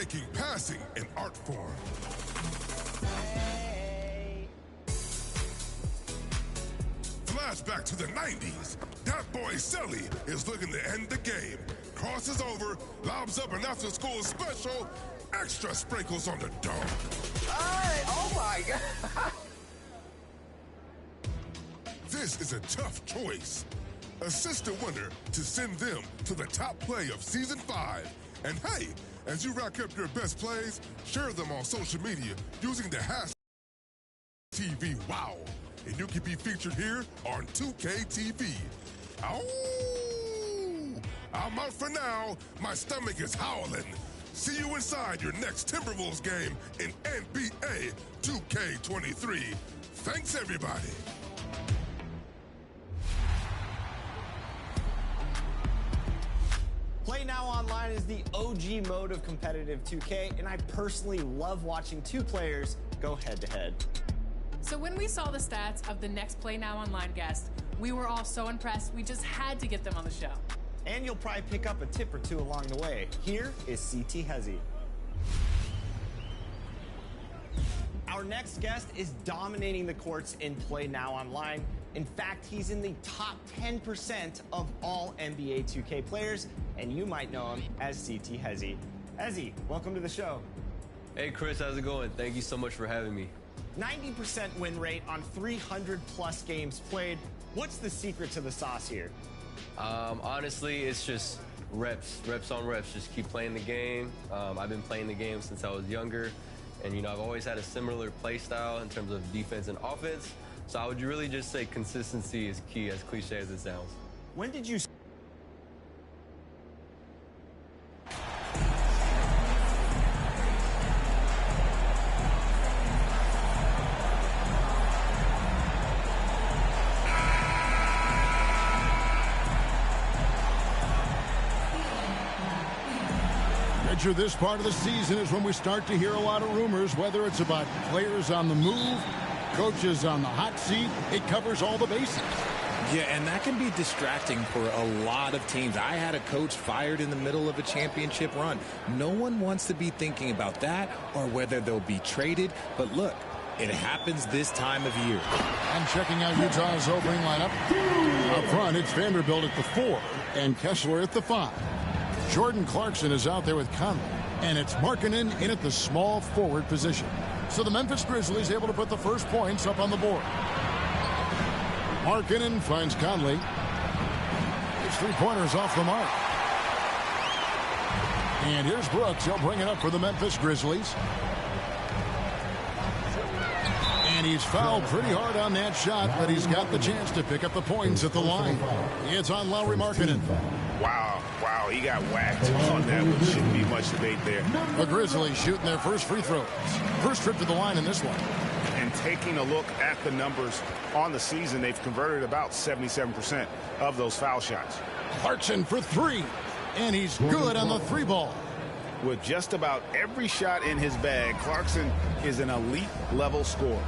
making passing an art form. Flashback to the 90s. That boy Selly is looking to end the game. Crosses over, lobs up an after-school special, extra sprinkles on the dome. Oh my God. This is a tough choice. Assist the winner to send them to the top play of Season 5. And hey, as you rack up your best plays, share them on social media using the hashtag TVWOW. And you can be featured here on 2KTV. Ow! I'm out for now. My stomach is howling. See you inside your next Timberwolves game in NBA 2K23. Thanks, everybody. Play Now Online is the OG mode of competitive 2K, and I personally love watching two players go head-to-head. So when we saw the stats of the next Play Now Online guest, we were all so impressed, we just had to get them on the show. And you'll probably pick up a tip or two along the way. Here is CT Hezzy. Our next guest is dominating the courts in Play Now Online. In fact, he's in the top 10% of all NBA 2K players, and you might know him as CT Hezzy. Hezzy, welcome to the show. Hey Chris, how's it going? Thank you so much for having me. 90% win rate on 300 plus games played. What's the secret to the sauce here? Honestly, it's just reps on reps. Just keep playing the game. I've been playing the game since I was younger, and I've always had a similar play style in terms of defense and offense. So I would really just say consistency is key, as cliche as it sounds. When did you this part of the season is when we start to hear a lot of rumors, whether it's about players on the move, coaches on the hot seat. It covers all the bases. Yeah, and that can be distracting for a lot of teams. I had a coach fired in the middle of a championship run. No one wants to be thinking about that or whether they'll be traded. But look, it happens this time of year. And checking out Utah's opening lineup. Up front, it's Vanderbilt at the 4 and Kessler at the 5. Jordan Clarkson is out there with Conley, and it's Markkanen in at the small forward position. So the Memphis Grizzlies able to put the first points up on the board. Markkanen finds Conley. His three-pointers off the mark. And here's Brooks. He'll bring it up for the Memphis Grizzlies. And he's fouled pretty hard on that shot, but he's got the chance to pick up the points at the line. It's on Lauri Markkanen. Wow, he got whacked on that one. Shouldn't be much debate there. The Grizzlies shooting their first free throws. First trip to the line in this one. And taking a look at the numbers on the season, they've converted about 77% of those foul shots. Clarkson for 3, and he's good on the 3 ball. With just about every shot in his bag, Clarkson is an elite level scorer.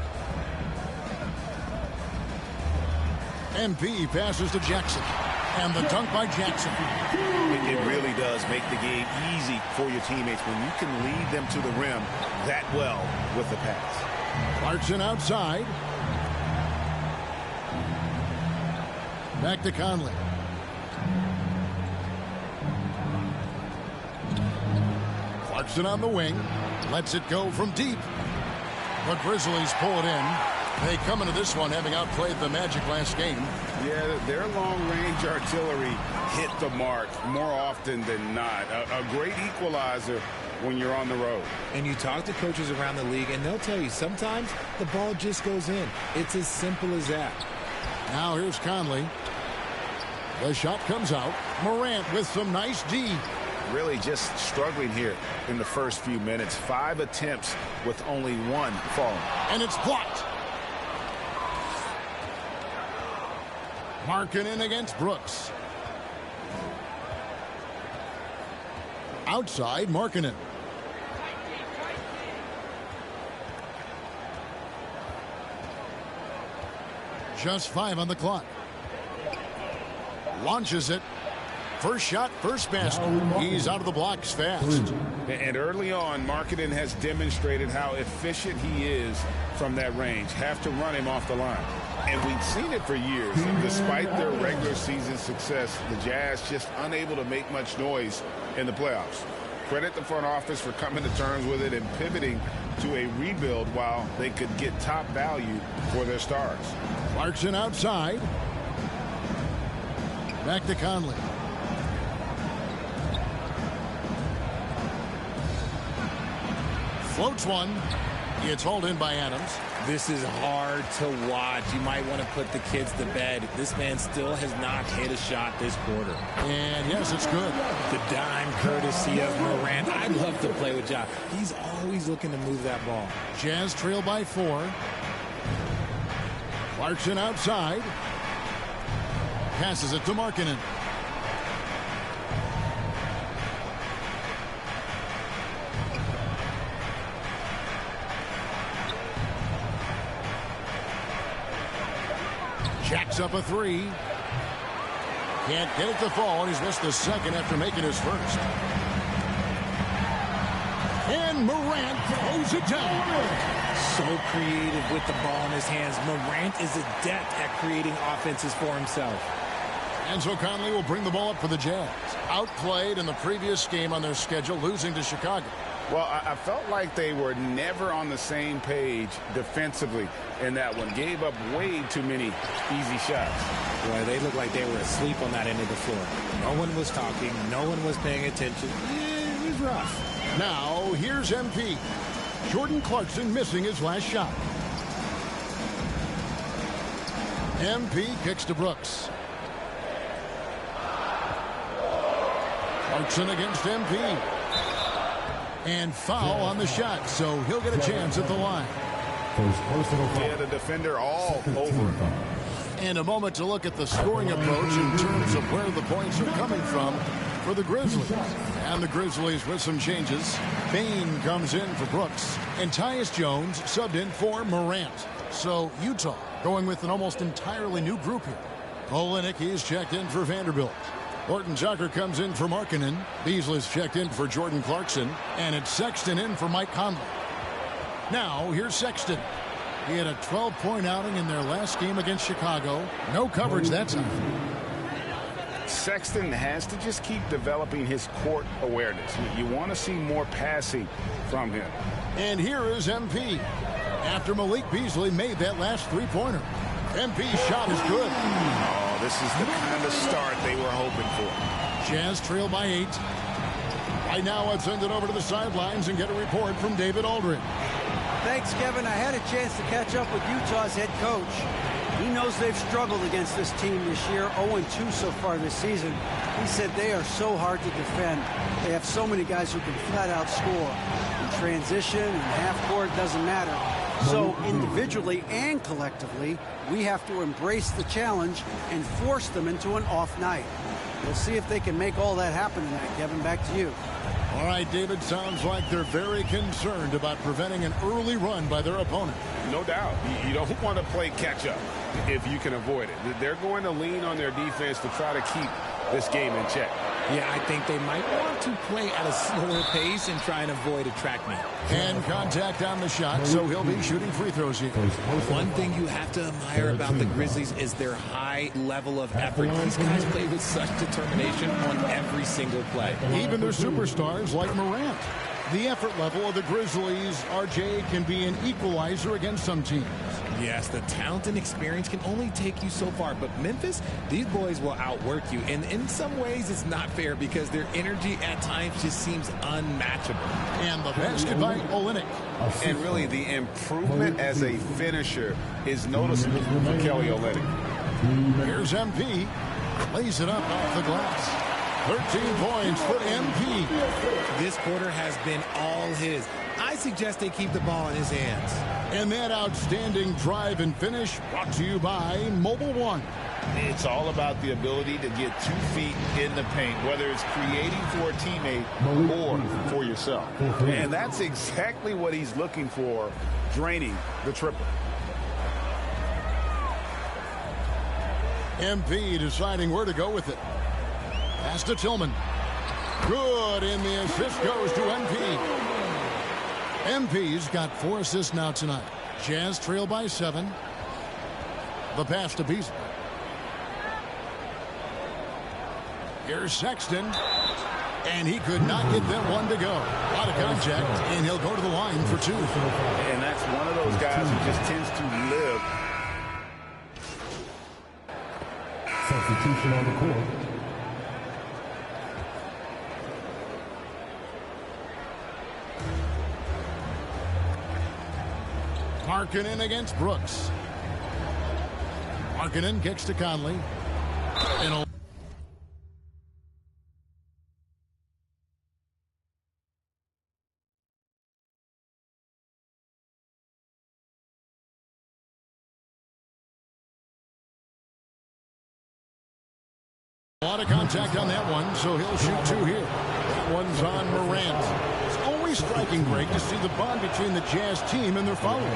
MP passes to Jackson. And the dunk by Jackson. It really does make the game easy for your teammates when you can lead them to the rim that well with the pass. Clarkson outside. Back to Conley. Clarkson on the wing. Lets it go from deep. The Grizzlies pull it in. They come into this one having outplayed the Magic last game. Yeah, their long-range artillery hit the mark more often than not. A great equalizer when you're on the road. And you talk to coaches around the league, and they'll tell you sometimes the ball just goes in. It's as simple as that. Now here's Conley. The shot comes out. Morant with some nice D. Really just struggling here in the first few minutes. 5 attempts with only 1 falling. And it's blocked. Markkanen against Brooks. Outside, Markkanen. Just 5 on the clock. Launches it. First shot, first basket. He's out of the blocks fast. And early on, Markkanen has demonstrated how efficient he is from that range. Have to run him off the line. And we've seen it for years. Despite their regular season success, the Jazz just unable to make much noise in the playoffs. Credit the front office for coming to terms with it and pivoting to a rebuild while they could get top value for their stars. Clarkson outside. Back to Conley. Floats one. It's hauled in by Adams. This is hard to watch. You might want to put the kids to bed. This man still has not hit a shot this quarter. And yes, it's good. The dime courtesy of Morant. I'd love to play with Ja. He's always looking to move that ball. Jazz trail by 4. Clarkson outside. Passes it to Markkanen. Jacks up a 3. Can't get it to fall, and he's missed the second after making his first. And Morant throws it down. So creative with the ball in his hands. Morant is adept at creating offenses for himself. And so Conley will bring the ball up for the Jazz. Outplayed in the previous game on their schedule, losing to Chicago. Well, I felt like they were never on the same page defensively in that one. Gave up way too many easy shots. Boy, they looked like they were asleep on that end of the floor. No one was talking. No one was paying attention. It was rough. Now, here's MP. Jordan Clarkson missing his last shot. MP kicks to Brooks. Clarkson against MP. And foul on the shot, so he'll get a chance at the line. Yeah, the defender all over. And a moment to look at the scoring approach in terms of where the points are coming from for the Grizzlies. And the Grizzlies with some changes. Bain comes in for Brooks. And Tyus Jones subbed in for Morant. So Utah going with an almost entirely new group here. Olynyk, he's checked in for Vanderbilt. Horton Tucker comes in for Markkanen. Beasley's checked in for Jordan Clarkson. And it's Sexton in for Mike Conley. Now, here's Sexton. He had a 12-point outing in their last game against Chicago. No coverage that time. Sexton has to just keep developing his court awareness. You want to see more passing from him. And here is MP. After Malik Beasley made that last three-pointer. MP's shot is good. Oh, this is the kind of start they were hoping for. Jazz trail by 8. Right now, let's send it over to the sidelines and get a report from David Aldridge. Thanks, Kevin. I had a chance to catch up with Utah's head coach. He knows they've struggled against this team this year, 0-2 so far this season. He said they are so hard to defend. They have so many guys who can flat out score. In transition and half court, doesn't matter. So individually and collectively, we have to embrace the challenge and force them into an off night. We'll see if they can make all that happen tonight. Kevin, back to you. All right, David, sounds like they're very concerned about preventing an early run by their opponent. No doubt. You don't want to play catch-up if you can avoid it. They're going to lean on their defense to try to keep this game in check. Yeah, I think they might want to play at a slower pace and try and avoid a track meet. And contact on the shot, so he'll be shooting free throws here. One thing you have to admire about the Grizzlies is their high level of effort. These guys play with such determination on every single play. Even their superstars like Morant. The effort level of the Grizzlies, RJ, can be an equalizer against some teams. Yes, the talent and experience can only take you so far. But Memphis, these boys will outwork you. And in some ways, it's not fair because their energy at times just seems unmatchable. And the basket by Olynyk. And really, the improvement as a finisher is noticeable for Kelly Olynyk. Here's MP. Lays it up off the glass. 13 points for MP. This quarter has been all his. I suggest they keep the ball in his hands. And that outstanding drive and finish brought to you by Mobile One. It's all about the ability to get 2 feet in the paint, whether it's creating for a teammate or for yourself. And that's exactly what he's looking for, draining the triple. MP deciding where to go with it. Pass to Tillman. Good, and the assist goes to MP. MP's got 4 assists now tonight. Jazz trail by 7. The pass to Beasley. Here's Sexton. And he could not get that one to go. A lot of contact, and he'll go to the line for 2. And that's one of those guys who just tends to live. Substitution on the court. Markkanen against Brooks. Markkanen kicks to Conley. And a lot of contact on that one, so he'll shoot 2 here. That one's on Morant. It's always striking, Greg, to see the bond between the Jazz team and their following.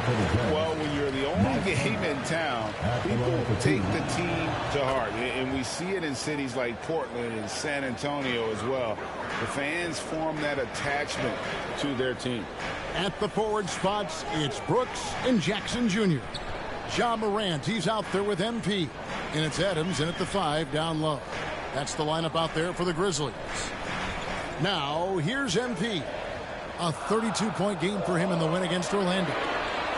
Well, when you're the only game in town, people take the team to heart. And we see it in cities like Portland and San Antonio as well. The fans form that attachment to their team. At the forward spots, it's Brooks and Jackson Jr. Ja Morant, he's out there with MP. And it's Adams in at the 5 down low. That's the lineup out there for the Grizzlies. Now, here's MP. A 32-point game for him in the win against Orlando.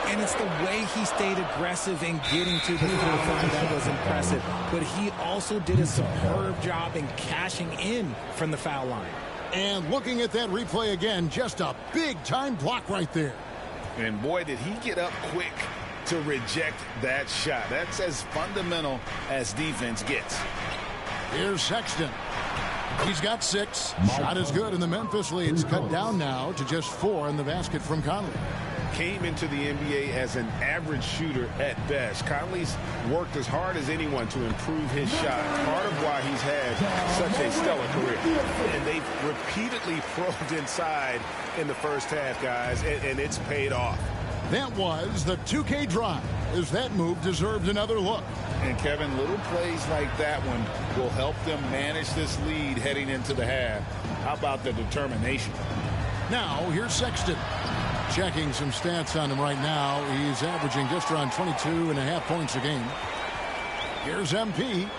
And it's the way he stayed aggressive in getting to the foul line that was impressive. But he also did a superb job in cashing in from the foul line. And looking at that replay again, just a big-time block right there. And boy, did he get up quick to reject that shot. That's as fundamental as defense gets. Here's Sexton. He's got 6. Shot is good, and the Memphis lead's cut down now to just 4 in the basket from Conley. Came into the NBA as an average shooter at best. Conley's worked as hard as anyone to improve his shot. Part of why he's had such a stellar career. And they've repeatedly probed inside in the first half, guys, and it's paid off. That was the 2K drive, as that move deserved another look. And, Kevin, little plays like that one will help them manage this lead heading into the half. How about the determination? Now, here's Sexton. Checking some stats on him right now. He's averaging just around 22.5 points a game. Here's MP.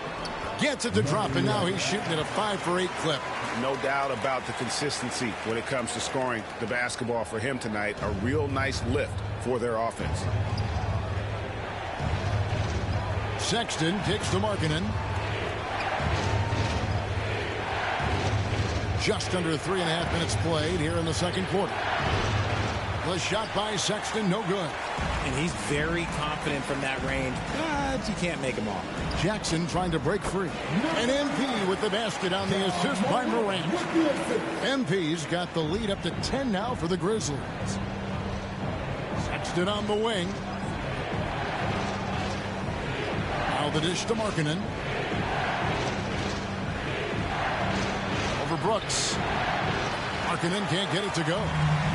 Gets it to drop, and now he's shooting at a 5-for-8 clip. No doubt about the consistency when it comes to scoring the basketball for him tonight. A real nice lift for their offense. Sexton kicks to Markkanen. Just under 3.5 minutes played here in the second quarter. The shot by Sexton, no good. And he's very confident from that range, but you can't make him all. Jackson trying to break free. And MP with the basket on the assist by Morant. MP's got the lead up to 10 now for the Grizzlies. Sexton on the wing. Now the dish to Markkanen. Over Brooks. Markkanen can't get it to go.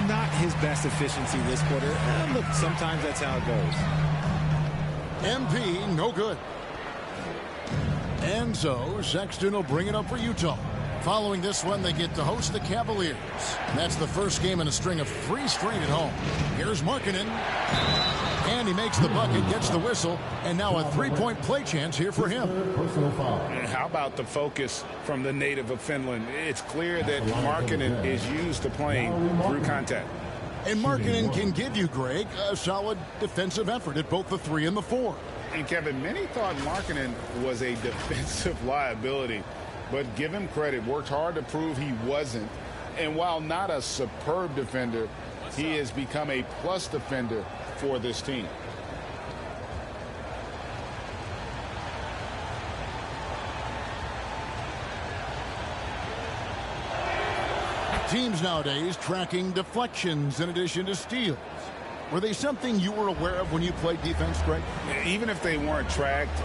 Not his best efficiency this quarter. Look, sometimes that's how it goes. MP, no good. And so Sexton will bring it up for Utah. Following this one, they get to host the Cavaliers. That's the first game in a string of 3 straight at home. Here's Markkanen. And he makes the bucket, gets the whistle, and now a 3-point play chance here for him. And how about the focus from the native of Finland? It's clear that Markkanen is used to playing through contact. And Markkanen can give you, Greg, a solid defensive effort at both the 3 and the 4. And, Kevin, many thought Markkanen was a defensive liability, but give him credit, worked hard to prove he wasn't. And while not a superb defender, he has become a plus defender for this team. Teams nowadays tracking deflections in addition to steals. Were they something you were aware of when you played defense, Greg? Even if they weren't tracked,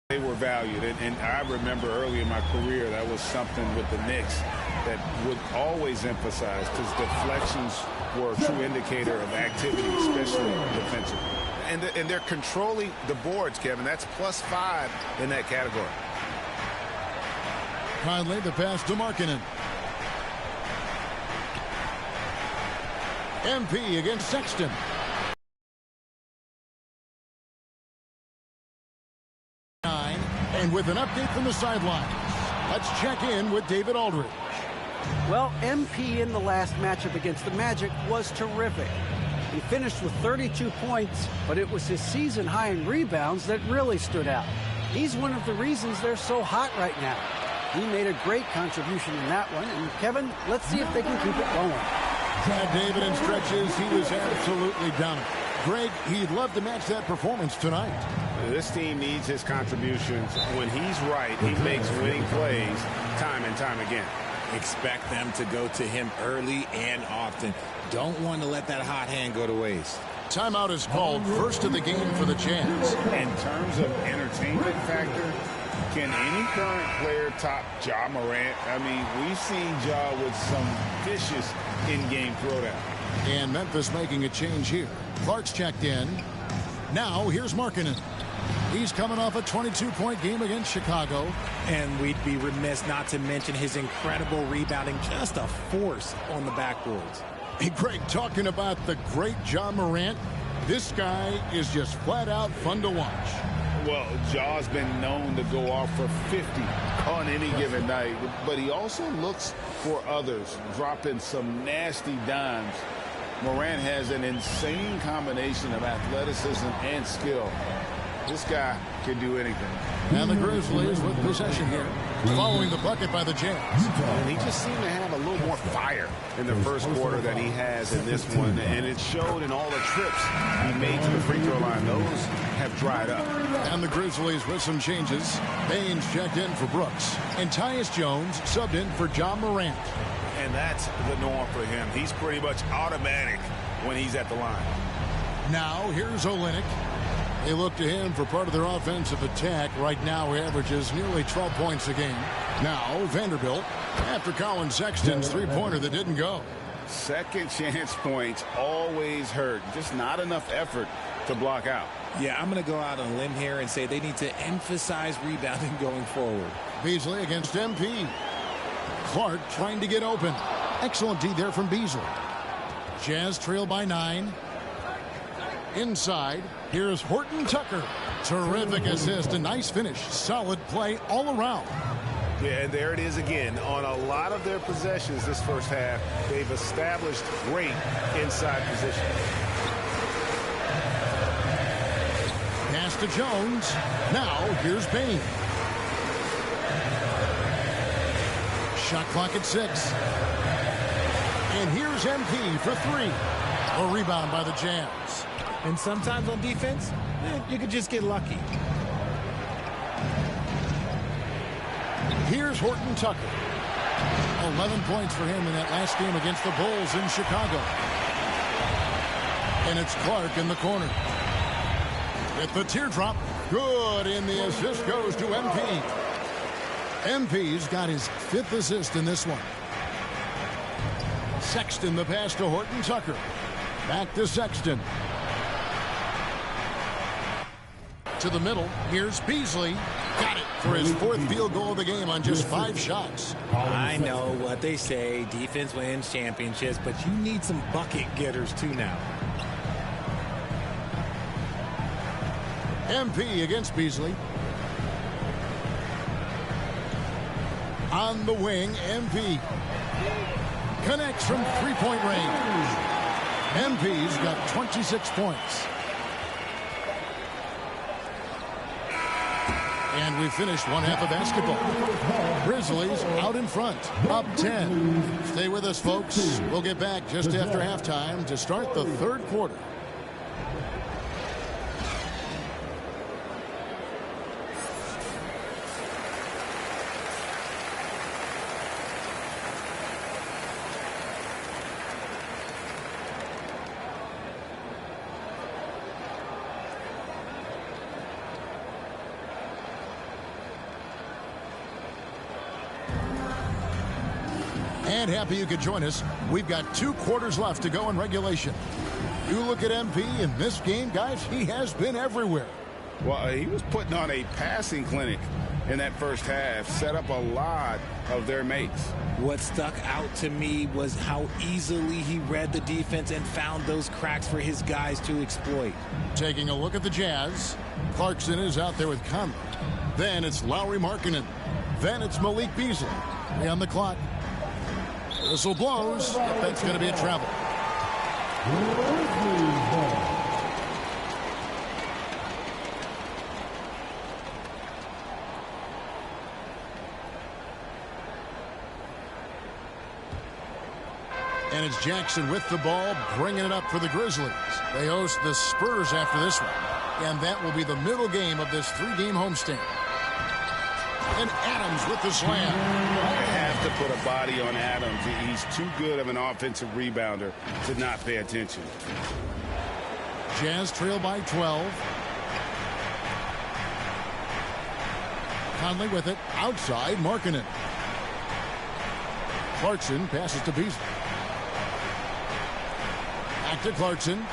they were valued. And I remember early in my career, that was something with the Knicks that would always emphasize, because deflections were a true indicator of activity, especially defensively. And they're controlling the boards, Kevin. That's +5 in that category. Conley, the pass to Markkanen. MP against Sexton. And with an update from the sidelines, let's check in with David Aldridge. Well, MP in the last matchup against the Magic was terrific. He finished with 32 points, but it was his season high in rebounds that really stood out. He's one of the reasons they're so hot right now. He made a great contribution in that one. And Kevin, let's see if they can keep it going. Brad David in stretches, he was absolutely dominant. Greg, he'd love to match that performance tonight. This team needs his contributions. When he's right, he makes winning plays time and time again. Expect them to go to him early and often. Don't want to let that hot hand go to waste. Timeout is called, first of the game for the Jazz. In terms of entertainment factor, can any current player top Ja Morant? I mean, we've seen Ja with some vicious in-game throwdown. And Memphis making a change here. Clark's checked in. Now here's Markkanen. He's coming off a 22-point game against Chicago. And we'd be remiss not to mention his incredible rebounding, just a force on the backboards. Hey, Greg, talking about the great Ja Morant, this guy is just flat out fun to watch. Well, Ja's been known to go off for 50 on any given night, but he also looks for others, dropping some nasty dimes. Morant has an insane combination of athleticism and skill. This guy can do anything. And the Grizzlies with possession here, following the bucket by the Jazz. And he just seemed to have a little more fire in the first quarter than he has in this one, and it showed in all the trips he made to the free throw line. Those have dried up. And the Grizzlies with some changes. Baines checked in for Brooks, and Tyus Jones subbed in for Ja Morant. And that's the norm for him. He's pretty much automatic when he's at the line. Now here's Olynyk. They look to him for part of their offensive attack. Right now he averages nearly 12 points a game. Now Vanderbilt, after Colin Sexton's three-pointer that didn't go. Second chance points always hurt. Just not enough effort to block out. Yeah, I'm going to go out on a limb here and say they need to emphasize rebounding going forward. Beasley against MP. Clark trying to get open. Excellent D there from Beasley. Jazz trail by 9. Inside, here's Horton Tucker. Terrific assist, a nice finish. Solid play all around. Yeah, and there it is again. On a lot of their possessions this first half, they've established great inside position. Pass to Jones. Now, here's Baines. Shot clock at 6. And here's MP for 3. A rebound by the Jazz. And sometimes on defense, you could just get lucky. Here's Horton Tucker. 11 points for him in that last game against the Bulls in Chicago. And it's Clark in the corner. At the teardrop. Good, and the assist goes to MP. MP's got his 5th assist in this one. Sexton the pass to Horton Tucker. Back to Sexton. To the middle. Here's Beasley. Got it for his 4th field goal of the game on just 5 shots. I know what they say. Defense wins championships, but you need some bucket getters too now. MP against Beasley. On the wing, MP. Connects from 3-point range. MP's got 26 points. And we finished one half of basketball. Grizzlies out in front, up 10. Stay with us, folks. We'll get back just after halftime to start the 3rd quarter. And happy you could join us. We've got 2 quarters left to go in regulation. You look at MP in this game, guys, he has been everywhere. Well, he was putting on a passing clinic in that first half, set up a lot of their mates. What stuck out to me was how easily he read the defense and found those cracks for his guys to exploit. Taking a look at the Jazz, Clarkson is out there with Conley. Then it's Lauri Markkanen. Then it's Malik Beasley. 3 on the clock. Whistle blows. That's going to be a travel. And it's Jackson with the ball, bringing it up for the Grizzlies. They host the Spurs after this one. And that will be the middle game of this 3-game homestand. And Adams with the slam. They have to put a body on Adams. He's too good of an offensive rebounder to not pay attention. Jazz trail by 12. Conley with it. Outside, Markkanen. Clarkson passes to Beasley. Back to Clarkson.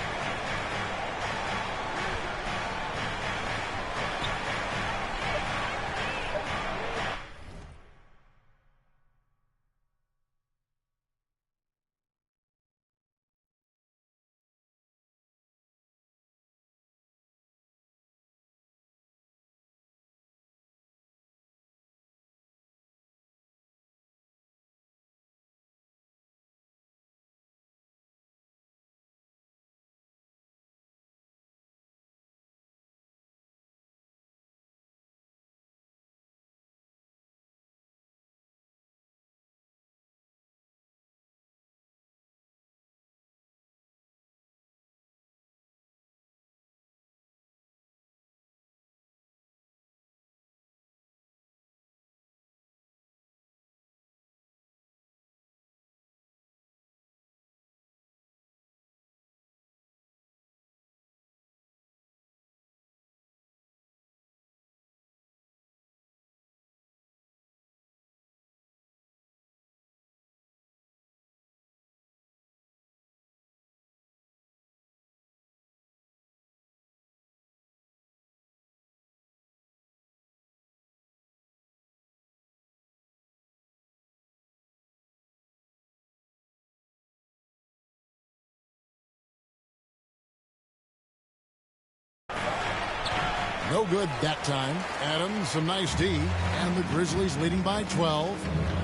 No good that time. Adams, some nice D. And the Grizzlies leading by 12.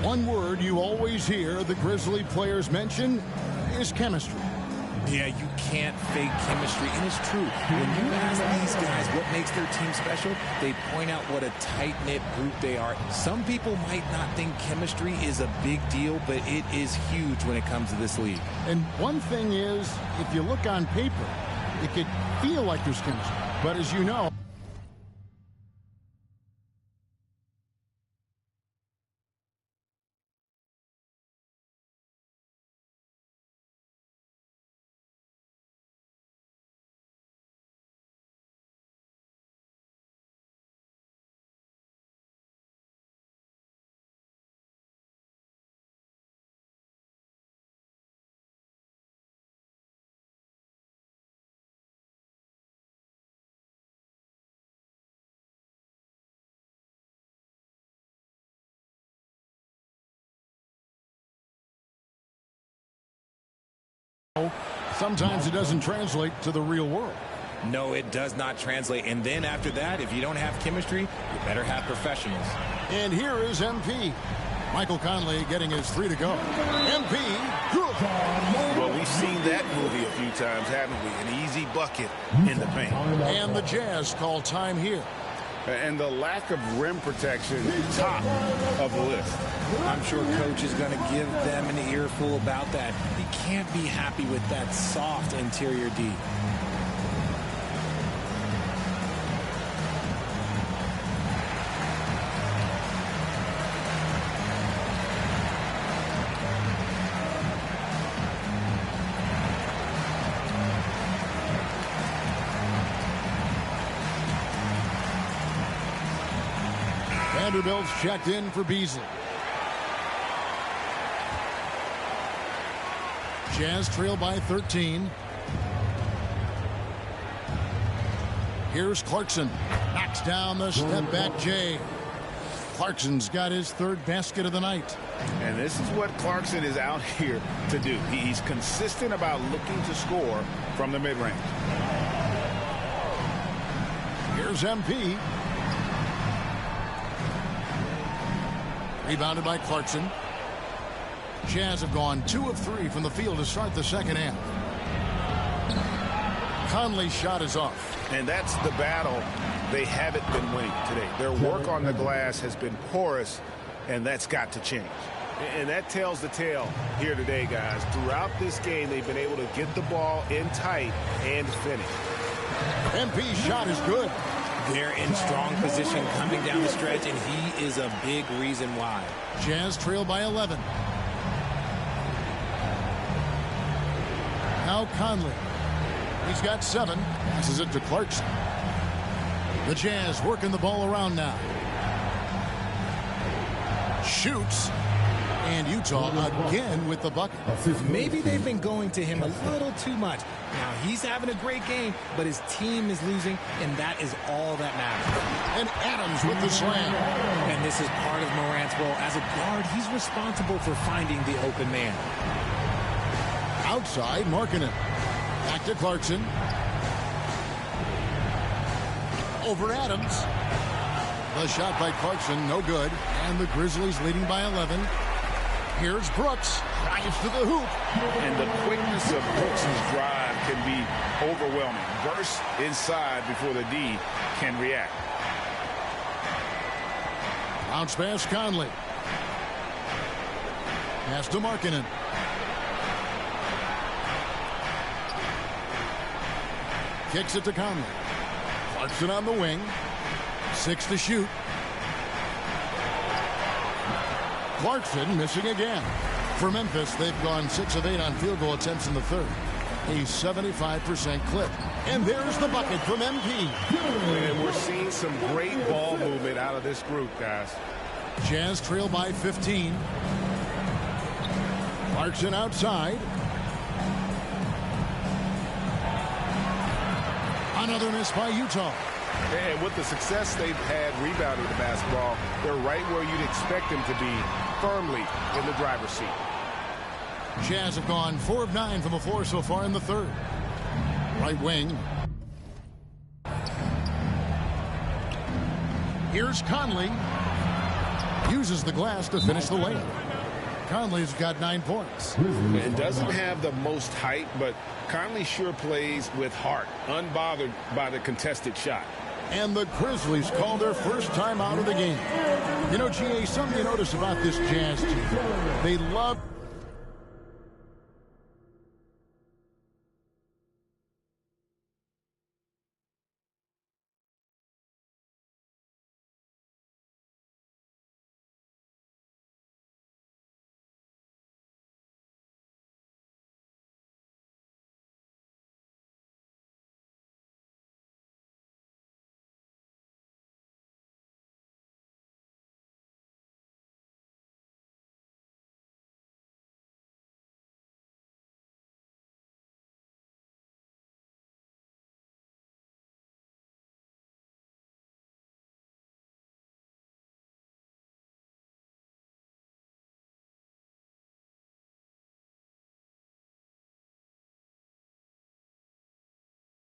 One word you always hear the Grizzly players mention is chemistry. Yeah, you can't fake chemistry, and it's true. When you ask these guys what makes their team special, they point out what a tight-knit group they are. Some people might not think chemistry is a big deal, but it is huge when it comes to this league. And one thing is, if you look on paper, it could feel like there's chemistry. But as you know, sometimes it doesn't translate to the real world. No, it does not translate. And then after that, if you don't have chemistry, you better have professionals. And here is MP. Michael Conley getting his 3 to go. MP, good. Well, we've seen that movie a few times, haven't we? An easy bucket in the paint. And the Jazz call time here. And the lack of rim protection, top of the list. I'm sure coach is going to give them an earful about that. He can't be happy with that soft interior D. Vanderbilt's checked in for Beasley. Jazz trail by 13. Here's Clarkson. Knocks down the step back Jay. Clarkson's got his third basket of the night. And this is what Clarkson is out here to do. He's consistent about looking to score from the mid-range. Here's MP. Rebounded by Clarkson. Jazz have gone 2 of 3 from the field to start the second half. Conley's shot is off. And that's the battle they haven't been winning today. Their work on the glass has been porous, and that's got to change. And that tells the tale here today, guys. Throughout this game, they've been able to get the ball in tight and finish. MP's shot is good. They're in strong position coming down the stretch, and he is a big reason why. Jazz trail by 11. Now Conley. He's got 7. Passes it to Clarkson. The Jazz working the ball around now. Shoots. And Utah again with the bucket. Maybe they've been going to him a little too much. Now he's having a great game, but his team is losing, and that is all that matters. And Adams with the slam. And this is part of Morant's role. As a guard, he's responsible for finding the open man. Outside, Markkanen. Back to Clarkson. Over Adams. The shot by Clarkson, no good. And the Grizzlies leading by 11. Here's Brooks. Drives to the hoop. And the quickness of Brooks' drive can be overwhelming. Burst inside before the D can react. Bounce pass Conley. Pass to Markkanen. Kicks it to Conley. Clarkson on the wing. 6 to shoot. Clarkson missing again. For Memphis, they've gone 6 of 8 on field goal attempts in the third. A 75% clip. And there's the bucket from MP. And we're seeing some great ball movement out of this group, guys. Jazz trail by 15. Clarkson outside. Another miss by Utah. And with the success they've had rebounding the basketball, they're right where you'd expect them to be, firmly in the driver's seat. Jazz have gone 4 of 9 from the floor so far in the third. Right wing. Here's Conley. Uses the glass to finish the layup. Conley's got 9 points. It doesn't have the most height, but Conley sure plays with heart, unbothered by the contested shot. And the Grizzlies call their first time out of the game. You know, GA, something you notice about this Jazz team, they love